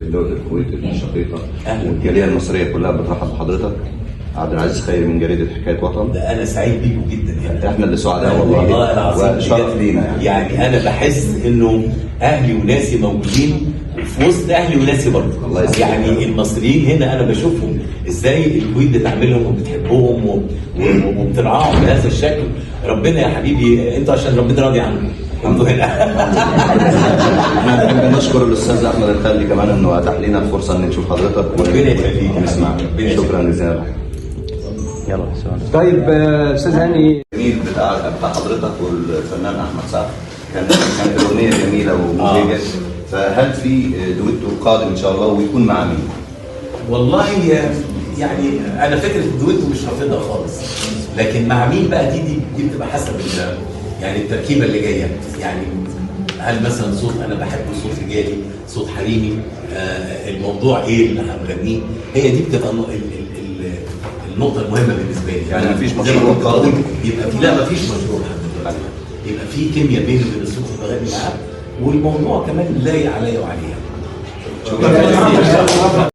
دولة الكويت الشقيقة والجالية المصرية كلها بترحب بحضرتك. عبد العزيز خيري من جريدة حكاية وطن. ده أنا سعيد بيكم جدا يعني. احنا اللي سعداء والله وشرف لينا يعني أنا بحس إنه أهلي وناسي موجودين وفي وسط أهلي وناسي برضه. يعني المصريين هنا أنا بشوفهم إزاي الكويت بتعملهم وبتحبهم وبترعاهم بهذا الشكل. ربنا يا حبيبي أنتوا عشان ربنا راضي عنكم. انتوا هنا. احنا بنحب نشكر الاستاذ احمد الخالدي كمان انه اتاح لنا الفرصه ان نشوف حضرتك ربنا يخليك ونسمعك. شكرا جزيلا. يلا طيب استاذ هاني، الجميل بتاع حضرتك والفنان احمد سعد كانت اغنيه جميله ومبهجه. فهل في دويتو قادم ان شاء الله ويكون مع مين؟ والله يعني انا فكره الدويتو مش رافضها خالص، لكن مع مين بقى دي بتبقى حسب يعني التركيبه اللي جايه. يعني هل مثلا صوت انا بحب صوت رجالي، صوت حريمي، الموضوع ايه اللي هنغنيه؟ هي دي بتبقى النقطه المهمه بالنسبه لي. يعني مفيش مشروع قادم؟ يبقى في، لا مفيش مشروع لحد دلوقتي. يبقى في كيمياء بيني وبين الصوت اللي بغني معاه، والموضوع كمان لايق عليا وعليها. شكرا.